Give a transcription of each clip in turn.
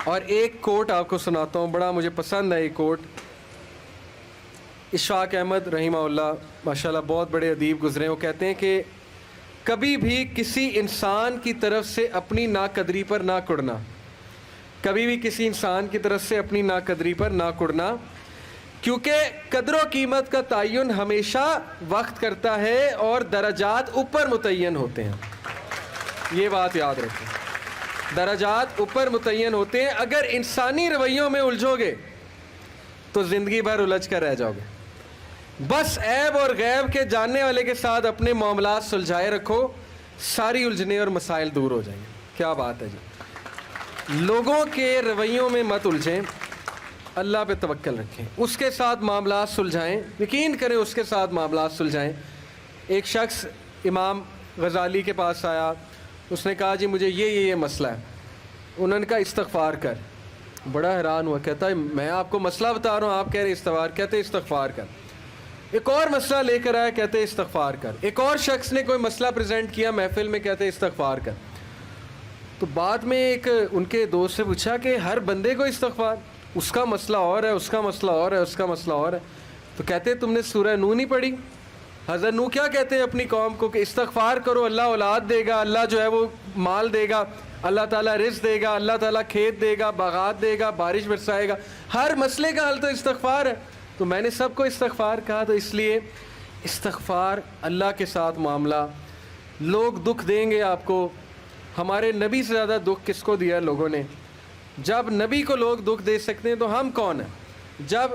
اور ایک کوٹ آپ کو سناتا ہوں، بڑا مجھے پسند ہے یہ کوٹ. اشفاق احمد رحمہ اللہ ماشاءاللہ بہت بڑے ادیب گزرے ہیں. وہ کہتے ہیں کہ کبھی بھی کسی انسان کی طرف سے اپنی ناقدری پر نہ کڑنا، کبھی بھی کسی انسان کی طرف سے اپنی ناقدری پر نہ کڑنا، کیونکہ قدر و قیمت کا تعین ہمیشہ وقت کرتا ہے اور درجات اوپر متعین ہوتے ہیں. یہ بات یاد رکھیں، درجات اوپر متعین ہوتے ہیں. اگر انسانی رویوں میں الجھو گے تو زندگی بھر الجھ کر رہ جاؤ گے. بس عیب اور غیب کے جاننے والے کے ساتھ اپنے معاملات سلجھائے رکھو، ساری الجھنے اور مسائل دور ہو جائیں گے. کیا بات ہے جی. لوگوں کے رویوں میں مت الجھیں، اللہ پہ توکل رکھیں، اس کے ساتھ معاملات سلجھائیں، یقین کریں اس کے ساتھ معاملات سلجھائیں. ایک شخص امام غزالی کے پاس آیا، اس نے کہا جی مجھے یہ مسئلہ ہے. انہوں نے کہا استغفار کر. بڑا حیران ہوا، کہتا ہے میں آپ کو مسئلہ بتا رہا ہوں، آپ کہہ رہے استغفار. کہتے استغفار کر. ایک اور مسئلہ لے کر آیا، کہتے استغفار کر. ایک اور شخص نے کوئی مسئلہ پریزنٹ کیا محفل میں، کہتے استغفار کر. تو بعد میں ایک ان کے دوست سے پوچھا کہ ہر بندے کو استغفار، اس کا مسئلہ اور ہے، اس کا مسئلہ اور ہے، اس کا مسئلہ اور ہے. تو کہتے تم نے سورہ نوح نہیں پڑھی؟ حضرت نوح کیا کہتے ہیں اپنی قوم کو کہ استغفار کرو، اللہ اولاد دے گا، اللہ جو ہے وہ مال دے گا، اللہ تعالیٰ رزق دے گا، اللہ تعالیٰ کھیت دے گا، باغات دے گا، بارش برسائے گا. ہر مسئلے کا حل تو استغفار ہے. تو میں نے سب کو استغفار کہا. تو اس لیے استغفار، اللہ کے ساتھ معاملہ. لوگ دکھ دیں گے آپ کو. ہمارے نبی سے زیادہ دکھ کس کو دیا لوگوں نے؟ جب نبی کو لوگ دکھ دے سکتے ہیں تو ہم کون ہیں؟ جب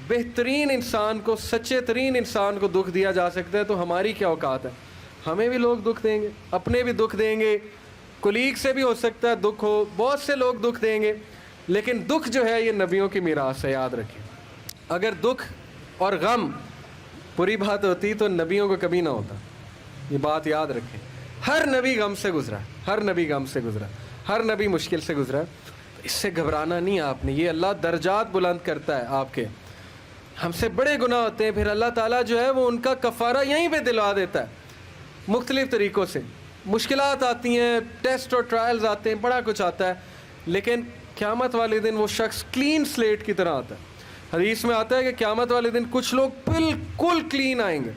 بہترین انسان کو، سچے ترین انسان کو دکھ دیا جا سکتا ہے تو ہماری کیا اوقات ہے؟ ہمیں بھی لوگ دکھ دیں گے، اپنے بھی دکھ دیں گے، کولیگ سے بھی ہو سکتا ہے دکھ ہو، بہت سے لوگ دکھ دیں گے. لیکن دکھ جو ہے یہ نبیوں کی میراث ہے، یاد رکھیں. اگر دکھ اور غم بری بات ہوتی تو نبیوں کو کبھی نہ ہوتا. یہ بات یاد رکھیں. ہر نبی غم سے گزرا، ہر نبی غم سے گزرا، ہر نبی مشکل سے گزرا. اس سے گھبرانا نہیں آپ نے. یہ اللہ درجات بلند کرتا ہے آپ کے. ہم سے بڑے گناہ ہوتے ہیں، پھر اللہ تعالیٰ جو ہے وہ ان کا کفارہ یہیں پہ دلوا دیتا ہے مختلف طریقوں سے. مشکلات آتی ہیں، ٹیسٹ اور ٹرائلز آتے ہیں، بڑا کچھ آتا ہے، لیکن قیامت والے دن وہ شخص کلین سلیٹ کی طرح آتا ہے. حدیث میں آتا ہے کہ قیامت والے دن کچھ لوگ بالکل کلین آئیں گے،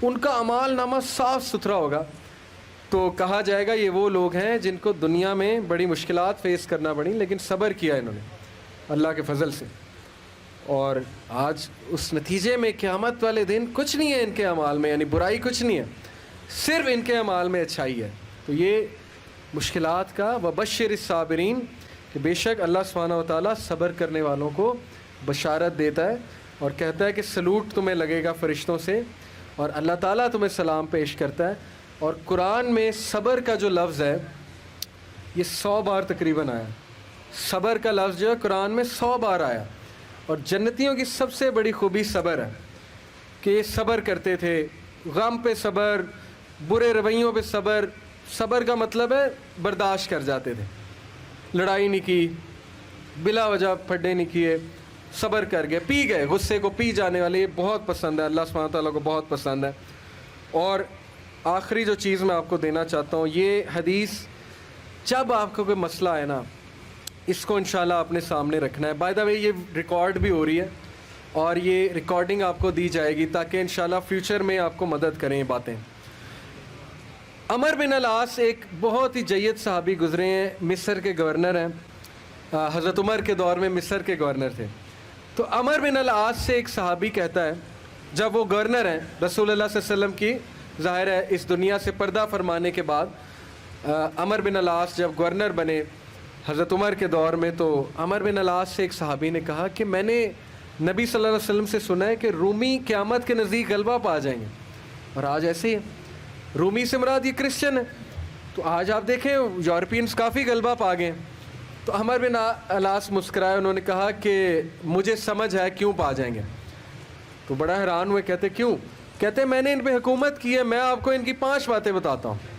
ان کا اعمال نامہ صاف ستھرا ہوگا. تو کہا جائے گا یہ وہ لوگ ہیں جن کو دنیا میں بڑی مشکلات فیس کرنا پڑی لیکن صبر کیا انہوں نے اللہ کے فضل سے. اور آج اس نتیجے میں قیامت والے دن کچھ نہیں ہے ان کے اعمال میں، یعنی برائی کچھ نہیں ہے، صرف ان کے اعمال میں اچھائی ہے. تو یہ مشکلات کا وبشر الصابرین کہ بے شک اللہ سبحانہ و تعالیٰ صبر کرنے والوں کو بشارت دیتا ہے اور کہتا ہے کہ سلوٹ تمہیں لگے گا فرشتوں سے اور اللہ تعالیٰ تمہیں سلام پیش کرتا ہے. اور قرآن میں صبر کا جو لفظ ہے یہ 100 بار تقریباً آیا. صبر کا لفظ جو ہے قرآن میں 100 بار آیا. اور جنتیوں کی سب سے بڑی خوبی صبر ہے کہ یہ صبر کرتے تھے. غم پہ صبر، برے رویوں پہ صبر. صبر کا مطلب ہے برداشت کر جاتے تھے، لڑائی نہیں کی، بلا وجہ پھڈے نہیں کیے، صبر کر گئے، پی گئے، غصے کو پی جانے والے. یہ بہت پسند ہے، اللہ سبحانہ تعالیٰ کو بہت پسند ہے. اور آخری جو چیز میں آپ کو دینا چاہتا ہوں، یہ حدیث جب آپ کو کوئی مسئلہ ہے نا اس کو انشاءاللہ اپنے سامنے رکھنا ہے. بائی دا وے یہ ریکارڈ بھی ہو رہی ہے اور یہ ریکارڈنگ آپ کو دی جائے گی تاکہ انشاءاللہ فیوچر میں آپ کو مدد کریں یہ باتیں. عمر بن العاص ایک بہت ہی جید صحابی گزرے ہیں، مصر کے گورنر ہیں، حضرت عمر کے دور میں مصر کے گورنر تھے. تو عمر بن العاص سے ایک صحابی کہتا ہے، جب وہ گورنر ہیں رسول اللہ صلی اللہ علیہ وسلم کی ظاہر ہے اس دنیا سے پردہ فرمانے کے بعد، عمر بن العاص جب گورنر بنے حضرت عمر کے دور میں، تو عمر بن العاص سے ایک صحابی نے کہا کہ میں نے نبی صلی اللہ علیہ وسلم سے سنا ہے کہ رومی قیامت کے نزدیک غلبہ پا جائیں گے. اور آج ایسے ہی ہے. رومی سے مراد یہ کرسچن ہے. تو آج آپ دیکھیں یورپینس کافی غلبہ پا گئے. تو عمر بن العاص مسکرائے، انہوں نے کہا کہ مجھے سمجھ ہے کیوں پا جائیں گے. تو بڑا حیران ہوئے، کہتے کیوں؟ کہتے میں نے ان پہ حکومت کی ہے، میں آپ کو ان کی 5 باتیں بتاتا ہوں،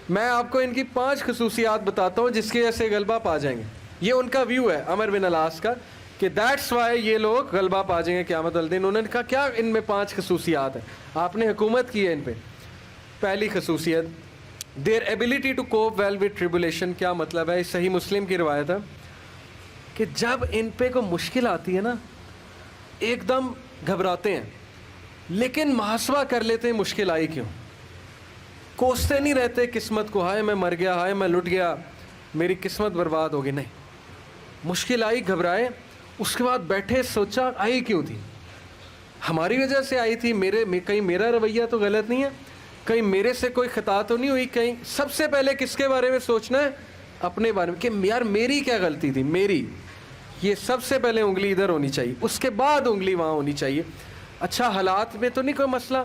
میں آپ کو ان کی 5 خصوصیات بتاتا ہوں جس کی وجہ سے غلبہ پا جائیں گے. یہ ان کا ویو ہے عمر بن العاص کا کہ دیٹس وائی یہ لوگ غلبہ پا جائیں گے قیامت والے دن. انہوں نے کہا کیا ان میں 5 خصوصیات ہیں؟ آپ نے حکومت کی ہے ان پہ. پہلی خصوصیت their ability to cope well with tribulation. کیا مطلب ہے؟ صحیح مسلم کی روایت ہے. کہ جب ان پہ کوئی مشکل آتی ہے نا ایک دم گھبراتے ہیں, لیکن محاسبہ کر لیتے ہیں مشکل آئی کیوں, کوستے نہیں رہتے قسمت کو, ہائے میں مر گیا, ہائے میں لٹ گیا, میری قسمت برباد ہو گئی. نہیں, مشکل آئی, گھبرائے, اس کے بعد بیٹھے سوچا آئی کیوں تھی, ہماری وجہ سے آئی تھی, کہیں میرا رویہ تو غلط نہیں ہے, کہیں میرے سے کوئی خطا تو نہیں ہوئی, کہیں سب سے پہلے کس کے بارے میں سوچنا ہے, اپنے بارے میں, کہ یار میری کیا غلطی تھی, میری, یہ سب سے پہلے انگلی ادھر ہونی چاہیے, اس کے بعد انگلی وہاں ہونی چاہیے. اچھا حالات میں تو نہیں کوئی مسئلہ,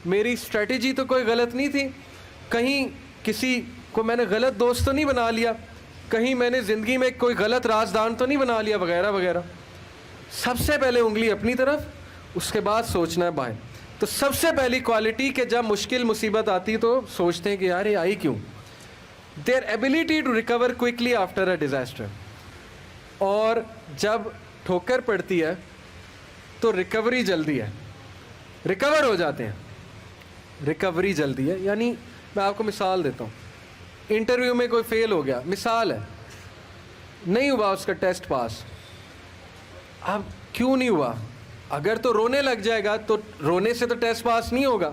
میری اسٹریٹجی تو کوئی غلط نہیں تھی, کہیں کسی کو میں نے غلط دوست تو نہیں بنا لیا, کہیں میں نے زندگی میں کوئی غلط رازدان تو نہیں بنا لیا, وغیرہ وغیرہ. سب سے پہلے انگلی اپنی طرف, اس کے بعد سوچنا ہے باہر. تو سب سے پہلی کوالٹی کہ جب مشکل مصیبت آتی تو سوچتے ہیں کہ یار یہ I Q. Their ability to recover quickly after a disaster. اور جب ٹھوکر پڑتی ہے تو ریکوری جلدی ہے, ریکور ہو جاتے ہیں, ریکوری جلدی ہے. یعنی میں آپ کو مثال دیتا ہوں, انٹرویو میں کوئی فیل ہو گیا, مثال ہے, نہیں ہوا اس کا ٹیسٹ پاس. اب کیوں نہیں ہوا, اگر تو رونے لگ جائے گا تو رونے سے تو ٹیسٹ پاس نہیں ہوگا.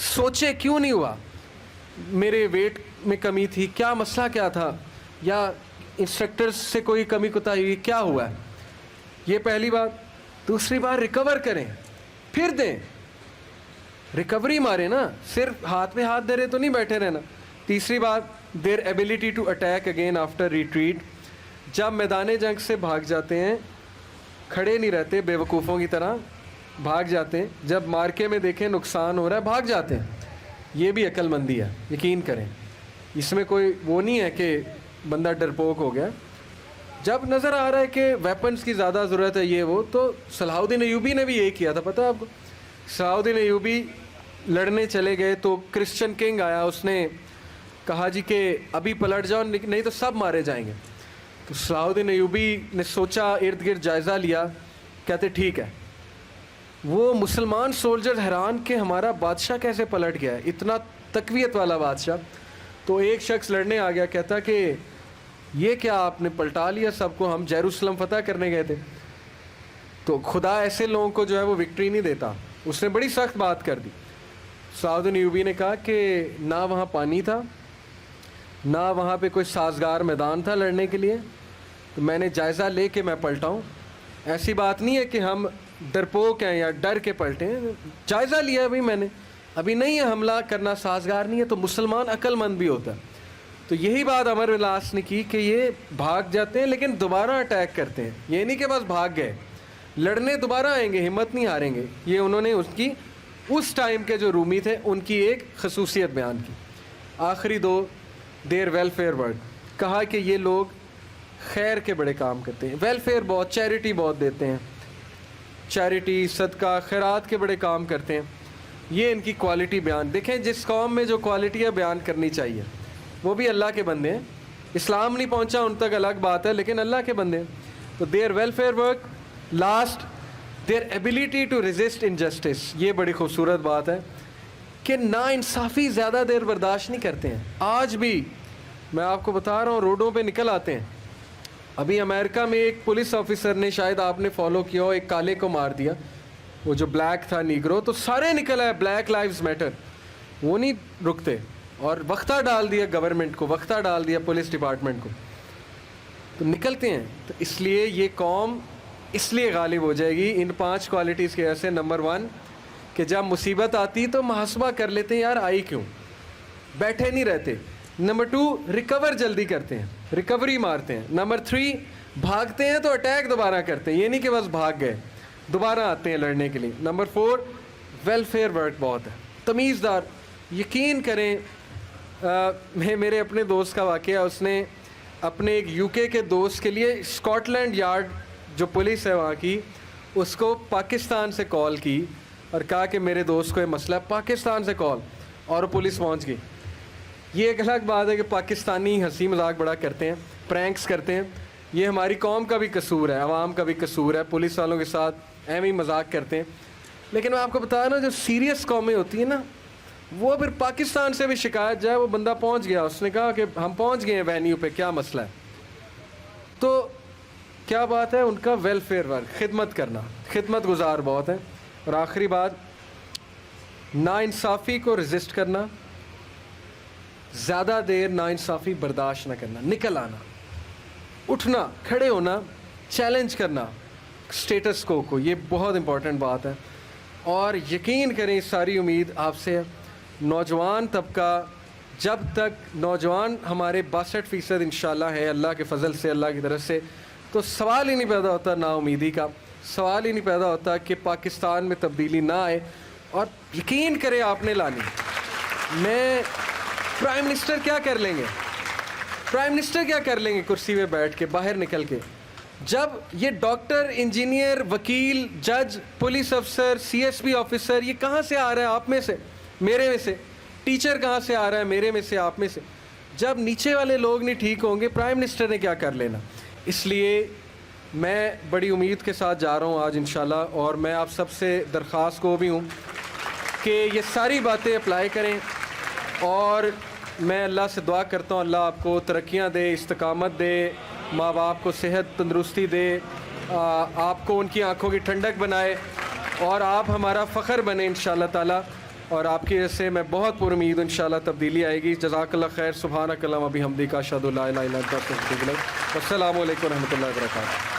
سوچے کیوں نہیں ہوا, میرے ویٹ میں کمی تھی, کیا مسئلہ کیا تھا, یا انسٹرکٹر سے کوئی کمی کوتاہی ہوئی, کیا ہوا ہے. یہ پہلی بات. دوسری بات, ریکور کریں, پھر دیں, ریکوری مارے نا, صرف ہاتھ پہ ہاتھ دھرے تو نہیں بیٹھے رہنا. تیسری بات, their ability to attack again after retreat. جب میدان جنگ سے بھاگ جاتے ہیں, کھڑے نہیں رہتے بے وقوفوں کی طرح, بھاگ جاتے ہیں. جب مارکے میں دیکھیں نقصان ہو رہا ہے, بھاگ جاتے ہیں. یہ بھی عقل مندی ہے, یقین کریں, اس میں کوئی وہ نہیں ہے کہ بندہ ڈرپوک ہو گیا. جب نظر آ رہا ہے کہ ویپنز کی زیادہ ضرورت ہے یہ وہ, تو صلاح الدین ایوبی نے بھی یہی کیا تھا, پتہ ہے آپ کو. صلاح الدین ایوبی لڑنے چلے گئے تو کرسچن کنگ آیا, اس نے کہا جی کہ ابھی پلٹ جاؤ نہیں تو سب مارے جائیں گے. تو صلاح الدین ایوبی نے سوچا, ارد گرد جائزہ لیا, کہتے ٹھیک ہے. وہ مسلمان سولجر حیران کہ ہمارا بادشاہ کیسے پلٹ گیا ہے, اتنا تقویت والا بادشاہ. تو ایک شخص لڑنے آ گیا, کہتا کہ یہ کیا آپ نے پلٹا لیا سب کو, ہم یروشلم فتح کرنے گئے تھے. تو خدا ایسے لوگوں کو جو ہے وہ وکٹری نہیں دیتا. اس نے بڑی سخت بات کر دی. صلاح الدین ایوبی نے کہا کہ نہ وہاں پانی تھا, نہ وہاں پہ کوئی سازگار میدان تھا لڑنے کے لیے, تو میں نے جائزہ لے کے میں پلٹا ہوں. ایسی بات نہیں ہے کہ ہم ڈرپوک ہیں یا ڈر کے پلٹے ہیں, جائزہ لیا ہے بھائی میں نے, ابھی نہیں ہے حملہ کرنا سازگار نہیں ہے. تو مسلمان عقل مند بھی ہوتا ہے. تو یہی بات عمر بن العاص نے کی کہ یہ بھاگ جاتے ہیں لیکن دوبارہ اٹیک کرتے ہیں. یہ نہیں کہ بس بھاگ گئے, لڑنے دوبارہ آئیں گے, ہمت نہیں ہاریں گے. یہ انہوں نے اس ٹائم کے جو رومی تھے ان کی ایک خصوصیت بیان کی. آخری دو, دیر ویلفیئر ورک. کہا کہ یہ لوگ خیر کے بڑے کام کرتے ہیں, ویلفیئر بہت, چیریٹی بہت دیتے ہیں, چیریٹی صدقہ خیرات کے بڑے کام کرتے ہیں. یہ ان کی کوالٹی بیان. دیکھیں جس قوم میں جو کوالٹیاں بیان کرنی چاہیے, وہ بھی اللہ کے بندے ہیں. اسلام نہیں پہنچا ان تک الگ بات ہے, لیکن اللہ کے بندے ہیں. تو their welfare work. Last, their ability to resist injustice. یہ بڑی خوبصورت بات ہے کہ نا انصافی زیادہ دیر برداشت نہیں کرتے ہیں. آج بھی میں آپ کو بتا رہا ہوں, روڈوں پہ نکل آتے ہیں. ابھی امریکہ میں ایک پولیس آفیسر نے, شاید آپ نے فالو کیا ہو, ایک کالے کو مار دیا, وہ جو بلیک تھا نیگرو, تو سارے نکل آئے بلیک لائیوز میٹر. وہ نہیں رکتے, اور وقتہ ڈال دیا گورنمنٹ کو, وقتہ ڈال دیا پولیس ڈپارٹمنٹ کو, تو نکلتے ہیں. تو اس لیے یہ قوم اس لیے غالب ہو جائے گی ان 5 کوالٹیز کی وجہ سے. نمبر 1 کہ جب مصیبت آتی تو محاسبہ کر لیتے ہیں, یار آئی کیوں, بیٹھے نہیں رہتے. نمبر 2 ریکور جلدی کرتے ہیں, ریکوری مارتے ہیں. نمبر 3 بھاگتے ہیں تو اٹیک دوبارہ کرتے ہیں, یہ نہیں کہ بس بھاگ گئے, دوبارہ آتے ہیں لڑنے کے لیے. نمبر 4 ویلفیئر ورک بہت ہے, تمیزدار. یقین کریں, میرے اپنے دوست کا واقعہ, اس نے اپنے ایک یو کے دوست کے لیے اسکاٹ لینڈ یارڈ جو پولیس ہے وہاں کی, اس کو پاکستان سے کال کی اور کہا کہ میرے دوست کو یہ مسئلہ ہے. پاکستان سے کال, اور پولیس پہنچ گئی. یہ ایک الگ بات ہے کہ پاکستانی ہنسی مذاق بڑا کرتے ہیں, پرینکس کرتے ہیں. یہ ہماری قوم کا بھی قصور ہے, عوام کا بھی قصور ہے, پولیس والوں کے ساتھ ایویں ہی مذاق کرتے ہیں. لیکن میں آپ کو بتا رہا ہوں, جو سیریس قومیں ہوتی ہیں نا, وہ پھر پاکستان سے بھی شکایت جائے, وہ بندہ پہنچ گیا, اس نے کہا کہ ہم پہنچ گئے ہیں وینیو پہ, کیا مسئلہ ہے. تو کیا بات ہے ان کا ویلفیئر ورک, خدمت کرنا, خدمت گزار بہت ہیں. اور آخری بات, ناانصافی کو رزسٹ کرنا, زیادہ دیر ناانصافی برداشت نہ کرنا, نکل آنا, اٹھنا, کھڑے ہونا, چیلنج کرنا اسٹیٹس کو, یہ بہت امپورٹنٹ بات ہے. اور یقین کریں ساری امید آپ سے ہے. نوجوان طبقہ, جب تک نوجوان ہمارے 62% انشاءاللہ ہے اللہ کے فضل سے, اللہ کی طرف سے, تو سوال ہی نہیں پیدا ہوتا نا امیدی کا, سوال ہی نہیں پیدا ہوتا کہ پاکستان میں تبدیلی نہ آئے. اور یقین کریں آپ نے لانی. میں پرائم منسٹر کیا کر لیں گے, پرائم منسٹر کیا کر لیں گے کرسی پہ بیٹھ کے باہر نکل کے, جب یہ ڈاکٹر, انجینئر, وکیل, جج, پولیس افسر, سی ایس پی آفیسر, یہ کہاں سے آ رہا ہے آپ میں سے, میرے میں سے, ٹیچر کہاں سے آ رہا ہے میرے میں سے, آپ میں سے, جب نیچے والے لوگ نہیں ٹھیک ہوں گے پرائم منسٹر نے کیا کر لینا. اس لیے میں بڑی امید کے ساتھ جا رہا ہوں آج انشاءاللہ, اور میں آپ سب سے درخواست کو بھی ہوں کہ یہ ساری باتیں اپلائی کریں. اور میں اللہ سے دعا کرتا ہوں اللہ آپ کو ترقیاں دے, استقامت دے, ماں باپ کو صحت تندرستی دے, آپ کو ان کی آنکھوں کی ٹھنڈک بنائے, اور آپ ہمارا فخر بنے انشاءاللہ تعالی. اور آپ کی وجہ سے میں بہت پر امید ہوں انشاءاللہ تبدیلی آئے گی. جزاک اللہ خیر. سبحانک اللہم و بحمدک, اشہد ان لا الہ الا انت, استغفرک. السلام علیکم و رحمۃ اللہ وبرکاتہ.